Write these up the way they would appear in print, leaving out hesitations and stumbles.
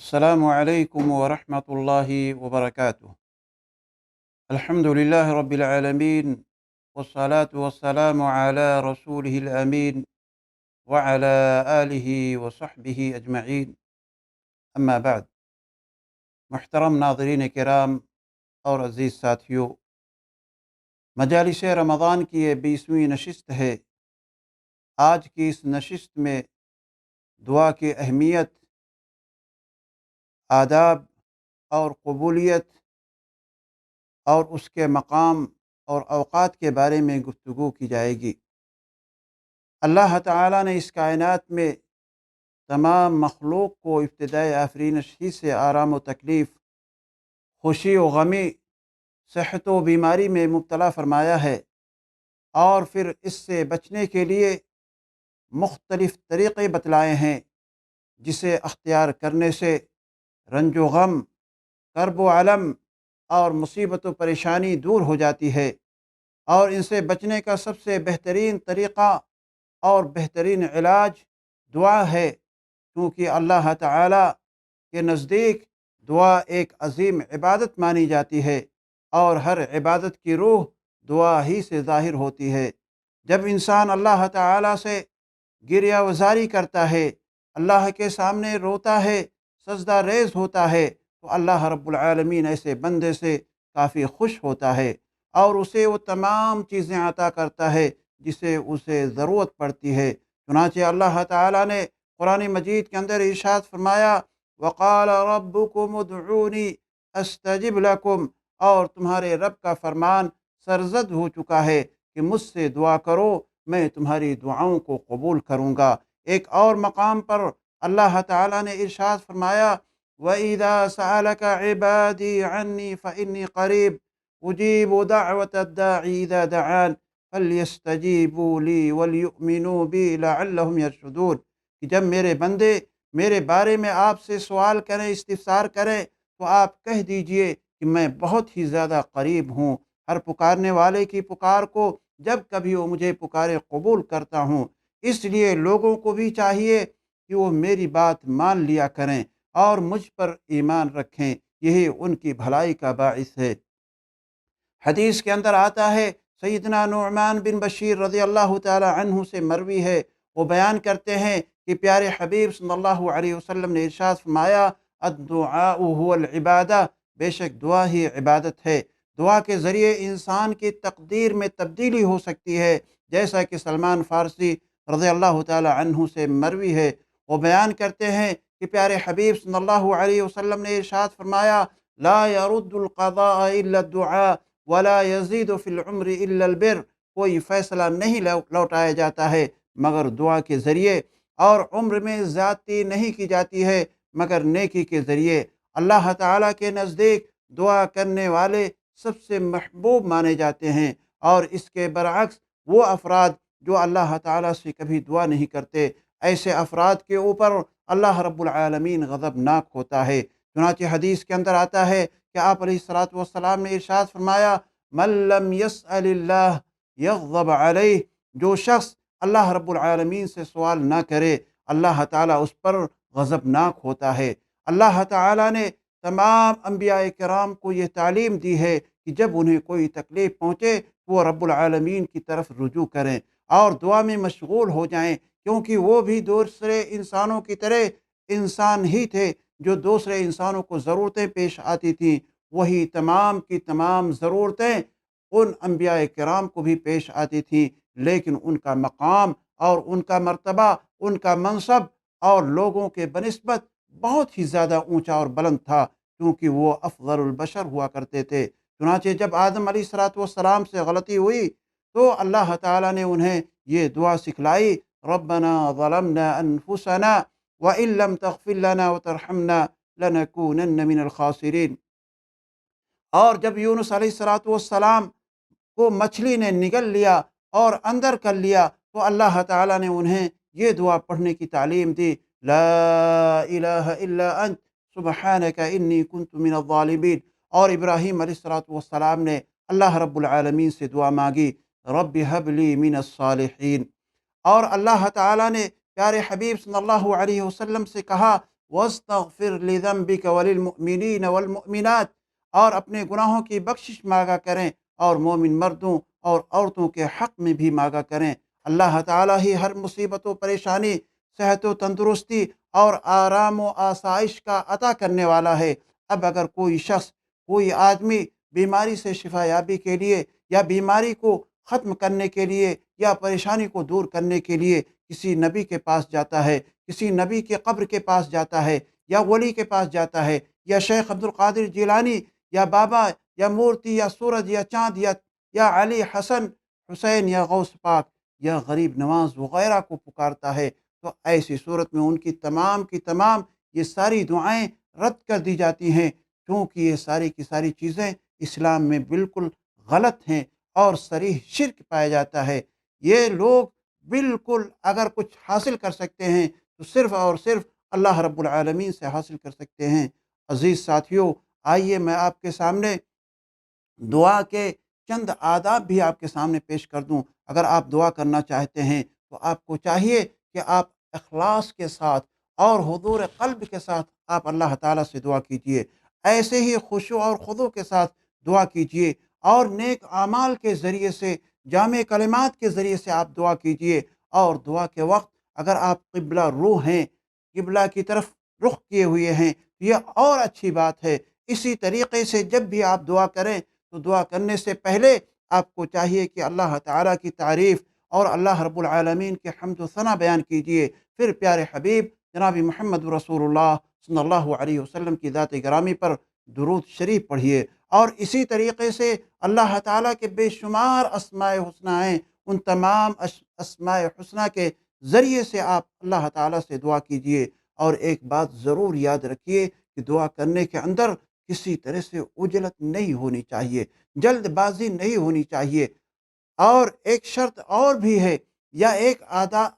السلام علیکم ورحمۃ اللہ وبرکاتہ۔ الحمد للہ رب العالمین والصلاة والسلام علی رسولہ الامین وعلی آلہ وصحبہ اجمعین، اما بعد۔ محترم ناظرین کرام اور عزیز ساتھیو، مجالس رمضان کی یہ 20ویں نشست ہے۔ آج کی اس نشست میں دعا کی اہمیت، آداب اور قبولیت اور اس کے مقام اور اوقات کے بارے میں گفتگو کی جائے گی۔ اللہ تعالیٰ نے اس کائنات میں تمام مخلوق کو ابتدائی آفرینش ہی سے آرام و تکلیف، خوشی و غمی، صحت و بیماری میں مبتلا فرمایا ہے، اور پھر اس سے بچنے کے لیے مختلف طریقے بتلائے ہیں، جسے اختیار کرنے سے رنج و غم، کرب و علم اور مصیبت و پریشانی دور ہو جاتی ہے۔ اور ان سے بچنے کا سب سے بہترین طریقہ اور بہترین علاج دعا ہے، کیونکہ اللہ تعالیٰ کے نزدیک دعا ایک عظیم عبادت مانی جاتی ہے، اور ہر عبادت کی روح دعا ہی سے ظاہر ہوتی ہے۔ جب انسان اللہ تعالیٰ سے گریہ وزاری کرتا ہے، اللہ کے سامنے روتا ہے، سجدہ ریز ہوتا ہے، تو اللہ رب العالمین ایسے بندے سے کافی خوش ہوتا ہے، اور اسے وہ تمام چیزیں عطا کرتا ہے جسے اسے ضرورت پڑتی ہے۔ چنانچہ اللہ تعالیٰ نے قرآن مجید کے اندر ارشاد فرمایا، وقال ربکم ادعونی استجب لکم، اور تمہارے رب کا فرمان سرزد ہو چکا ہے کہ مجھ سے دعا کرو، میں تمہاری دعاؤں کو قبول کروں گا۔ ایک اور مقام پر اللہ تعالیٰ نے ارشاد فرمایا، وَإِذَا سَأَلَكَ عِبَادِي عَنِّي فَإِنِّي قَرِيبٌ أُجِيبُ دَعْوَةَ الدَّاعِ إِذَا دَعَانِ فَلْيَسْتَجِيبُوا لِي وَلْيُؤْمِنُوا بِي لَعَلَّهُمْ يَرْشُدُونَ، کہ جب میرے بندے میرے بارے میں آپ سے سوال کریں، استفسار کریں، تو آپ کہہ دیجئے کہ میں بہت ہی زیادہ قریب ہوں، ہر پکارنے والے کی پکار کو جب کبھی وہ مجھے پکارے قبول کرتا ہوں۔ اس لیے لوگوں کو بھی چاہیے کہ وہ میری بات مان لیا کریں اور مجھ پر ایمان رکھیں، یہی ان کی بھلائی کا باعث ہے۔ حدیث کے اندر آتا ہے، سیدنا نعمان بن بشیر رضی اللہ تعالی عنہ سے مروی ہے، وہ بیان کرتے ہیں کہ پیارے حبیب صلی اللہ علیہ وسلم نے ارشاد فرمایا، الدعاء هو العبادہ، بے شک دعا ہی عبادت ہے۔ دعا کے ذریعے انسان کی تقدیر میں تبدیلی ہو سکتی ہے، جیسا کہ سلمان فارسی رضی اللہ تعالی عنہ سے مروی ہے، وہ بیان کرتے ہیں کہ پیارے حبیب صلی اللہ علیہ وسلم نے ارشاد فرمایا، لا يرد القضاء الا الدعاء ولا يزيد في العمر الا البر، کوئی فیصلہ نہیں لوٹایا جاتا ہے مگر دعا کے ذریعے، اور عمر میں زیادتی نہیں کی جاتی ہے مگر نیکی کے ذریعے۔ اللہ تعالیٰ کے نزدیک دعا کرنے والے سب سے محبوب مانے جاتے ہیں، اور اس کے برعکس وہ افراد جو اللہ تعالیٰ سے کبھی دعا نہیں کرتے، ایسے افراد کے اوپر اللہ رب العالمین غضبناک ہوتا ہے۔ چنانچہ حدیث کے اندر آتا ہے کہ آپ علیہ الصلاۃ والسلام نے ارشاد فرمایا، من لم يسأل اللہ یغضب علیہ، جو شخص اللہ رب العالمین سے سوال نہ کرے، اللہ تعالیٰ اس پر غضبناک ہوتا ہے۔ اللہ تعالیٰ نے تمام انبیاء کرام کو یہ تعلیم دی ہے کہ جب انہیں کوئی تکلیف پہنچے تو وہ رب العالمین کی طرف رجوع کریں اور دعا میں مشغول ہو جائیں، کیونکہ وہ بھی دوسرے انسانوں کی طرح انسان ہی تھے، جو دوسرے انسانوں کو ضرورتیں پیش آتی تھیں، وہی تمام کی تمام ضرورتیں ان انبیاء کرام کو بھی پیش آتی تھیں، لیکن ان کا مقام اور ان کا مرتبہ، ان کا منصب اور لوگوں کے بنسبت بہت ہی زیادہ اونچا اور بلند تھا، کیونکہ وہ افضل البشر ہوا کرتے تھے۔ چنانچہ جب آدم علیہ السلام سے غلطی ہوئی تو اللہ تعالیٰ نے انہیں یہ دعا سکھلائی، ربنا ظلمنا انفسنا وان لم تغفر لنا وترحمنا لنکونن من الخاسرین۔ اور جب یونس علیہ السلام کو مچھلی نے نگل لیا اور اندر کر لیا تو اللہ تعالیٰ نے انہیں یہ دعا پڑھنے کی تعلیم دی، لا الہ الا انت سبحانک انی کنت من الظالمین۔ اور ابراہیم علیہ السلام نے اللہ رب العالمین سے دعا مانگی، رب ہب لی من الصالحین۔ اور اللہ تعالیٰ نے پیارے حبیب صلی اللہ علیہ وسلم سے کہا، وَاسْتَغْفِرْ لِذَنبِكَ وَلِلْمُؤْمِنِينَ وَالْمُؤْمِنَاتِ، اور اپنے گناہوں کی بخشش مانگا کریں، اور مومن مردوں اور عورتوں کے حق میں بھی مانگا کریں۔ اللہ تعالیٰ ہی ہر مصیبت و پریشانی، صحت و تندرستی اور آرام و آسائش کا عطا کرنے والا ہے۔ اب اگر کوئی شخص، کوئی آدمی بیماری سے شفا یابی کے لیے، یا بیماری کو ختم کرنے کے لیے، یا پریشانی کو دور کرنے کے لیے کسی نبی کے پاس جاتا ہے، کسی نبی کے قبر کے پاس جاتا ہے، یا ولی کے پاس جاتا ہے، یا شیخ عبد القادر جیلانی، یا بابا، یا مورتی، یا سورج، یا چاند، یا علی، حسن، حسین، یا غوث پاک، یا غریب نواز وغیرہ کو پکارتا ہے، تو ایسی صورت میں ان کی تمام یہ ساری دعائیں رد کر دی جاتی ہیں، کیونکہ یہ ساری کی ساری چیزیں اسلام میں بالکل غلط ہیں اور صریح شرک پایا جاتا ہے۔ یہ لوگ بالکل اگر کچھ حاصل کر سکتے ہیں تو صرف اور صرف اللہ رب العالمین سے حاصل کر سکتے ہیں۔ عزیز ساتھیوں، آئیے میں آپ کے سامنے دعا کے چند آداب بھی آپ کے سامنے پیش کر دوں۔ اگر آپ دعا کرنا چاہتے ہیں تو آپ کو چاہیے کہ آپ اخلاص کے ساتھ اور حضور قلب کے ساتھ آپ اللہ تعالیٰ سے دعا کیجئے، ایسے ہی خشوع اور خضوع کے ساتھ دعا کیجئے، اور نیک اعمال کے ذریعے سے، جامع کلمات کے ذریعے سے آپ دعا کیجئے۔ اور دعا کے وقت اگر آپ قبلہ رو ہیں، قبلہ کی طرف رخ کیے ہوئے ہیں، تو یہ اور اچھی بات ہے۔ اسی طریقے سے جب بھی آپ دعا کریں تو دعا کرنے سے پہلے آپ کو چاہیے کہ اللہ تعالیٰ کی تعریف اور اللہ رب العالمین کے حمد و ثنا بیان کیجئے، پھر پیارے حبیب جناب محمد رسول اللہ صلی اللہ علیہ وسلم کی ذات گرامی پر درود شریف پڑھیے، اور اسی طریقے سے اللہ تعالیٰ کے بے شمار اسماء حسنہ ہیں، ان تمام اسماء حسنہ کے ذریعے سے آپ اللہ تعالیٰ سے دعا کیجئے۔ اور ایک بات ضرور یاد رکھیے کہ دعا کرنے کے اندر کسی طرح سے عجلت نہیں ہونی چاہیے، جلد بازی نہیں ہونی چاہیے۔ اور ایک شرط اور بھی ہے، یا ایک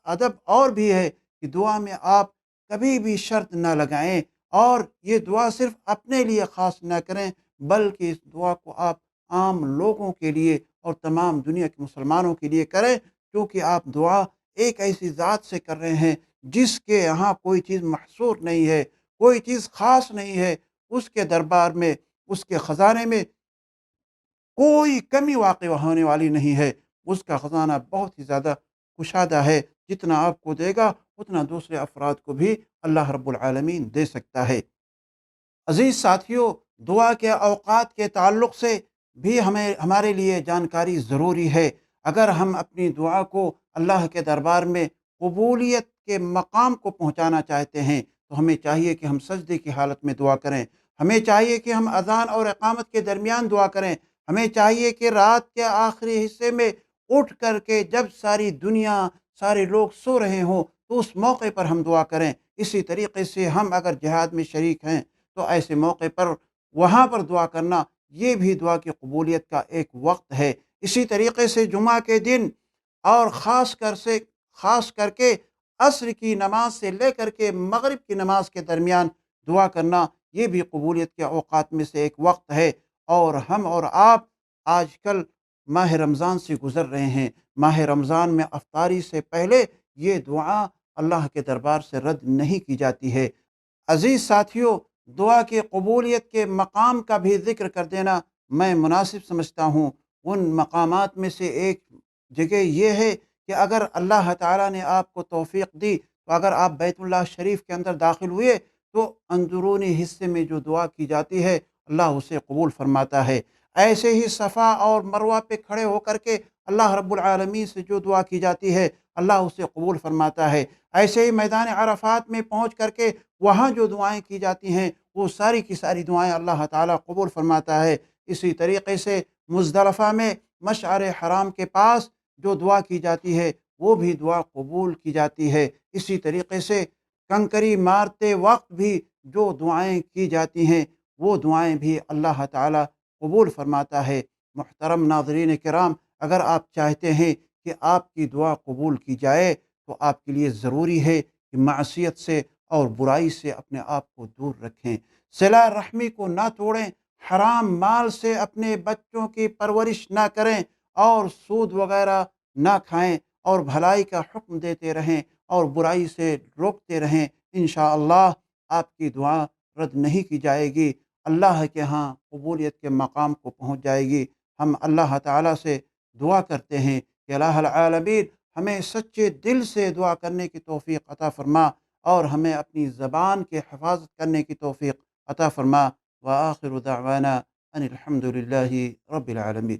ادب اور بھی ہے، کہ دعا میں آپ کبھی بھی شرط نہ لگائیں، اور یہ دعا صرف اپنے لیے خاص نہ کریں، بلکہ اس دعا کو آپ عام لوگوں کے لیے اور تمام دنیا کے مسلمانوں کے لیے کریں، کیونکہ آپ دعا ایک ایسی ذات سے کر رہے ہیں جس کے یہاں کوئی چیز محصور نہیں ہے، کوئی چیز خاص نہیں ہے، اس کے دربار میں، اس کے خزانے میں کوئی کمی واقع ہونے والی نہیں ہے۔ اس کا خزانہ بہت ہی زیادہ کشادہ ہے، جتنا آپ کو دے گا اتنا دوسرے افراد کو بھی اللہ رب العالمین دے سکتا ہے۔ عزیز ساتھیوں، دعا کے اوقات کے تعلق سے بھی ہمارے لیے جانکاری ضروری ہے۔ اگر ہم اپنی دعا کو اللہ کے دربار میں قبولیت کے مقام کو پہنچانا چاہتے ہیں تو ہمیں چاہیے کہ ہم سجدے کی حالت میں دعا کریں، ہمیں چاہیے کہ ہم اذان اور اقامت کے درمیان دعا کریں، ہمیں چاہیے کہ رات کے آخری حصے میں اٹھ کر کے جب ساری دنیا، سارے لوگ سو رہے ہوں تو اس موقع پر ہم دعا کریں۔ اسی طریقے سے ہم اگر جہاد میں شریک ہیں تو ایسے موقع پر وہاں پر دعا کرنا، یہ بھی دعا کی قبولیت کا ایک وقت ہے۔ اسی طریقے سے جمعہ کے دن، اور خاص کر کے عصر کی نماز سے لے کر کے مغرب کی نماز کے درمیان دعا کرنا، یہ بھی قبولیت کے اوقات میں سے ایک وقت ہے۔ اور ہم اور آپ آج کل ماہ رمضان سے گزر رہے ہیں، ماہ رمضان میں افطاری سے پہلے یہ دعا اللہ کے دربار سے رد نہیں کی جاتی ہے۔ عزیز ساتھیوں، دعا کی قبولیت کے مقام کا بھی ذکر کر دینا میں مناسب سمجھتا ہوں۔ ان مقامات میں سے ایک جگہ یہ ہے کہ اگر اللہ تعالیٰ نے آپ کو توفیق دی تو اگر آپ بیت اللہ شریف کے اندر داخل ہوئے تو اندرونی حصے میں جو دعا کی جاتی ہے اللہ اسے قبول فرماتا ہے۔ ایسے ہی صفا اور مروہ پہ کھڑے ہو کر کے اللہ رب العالمین سے جو دعا کی جاتی ہے اللہ اسے قبول فرماتا ہے۔ ایسے ہی میدان عرفات میں پہنچ کر کے وہاں جو دعائیں کی جاتی ہیں وہ ساری کی ساری دعائیں اللہ تعالیٰ قبول فرماتا ہے۔ اسی طریقے سے مزدلفہ میں مشعر حرام کے پاس جو دعا کی جاتی ہے وہ بھی دعا قبول کی جاتی ہے۔ اسی طریقے سے کنکری مارتے وقت بھی جو دعائیں کی جاتی ہیں وہ دعائیں بھی اللہ تعالیٰ قبول فرماتا ہے۔ محترم ناظرین کرام، اگر آپ چاہتے ہیں کہ آپ کی دعا قبول کی جائے تو آپ کے لیے ضروری ہے کہ معصیت سے اور برائی سے اپنے آپ کو دور رکھیں، صلہ رحمی کو نہ توڑیں، حرام مال سے اپنے بچوں کی پرورش نہ کریں، اور سود وغیرہ نہ کھائیں، اور بھلائی کا حکم دیتے رہیں اور برائی سے روکتے رہیں۔ انشاءاللہ آپ کی دعا رد نہیں کی جائے گی، اللہ کے ہاں قبولیت کے مقام کو پہنچ جائے گی۔ ہم اللہ تعالیٰ سے دعا کرتے ہیں کہ الہ العالمین ہمیں سچے دل سے دعا کرنے کی توفیق عطا فرما، اور ہمیں اپنی زبان کے حفاظت کرنے کی توفیق عطا فرما۔ وآخر دعوانا ان الحمد للہ رب العالمین۔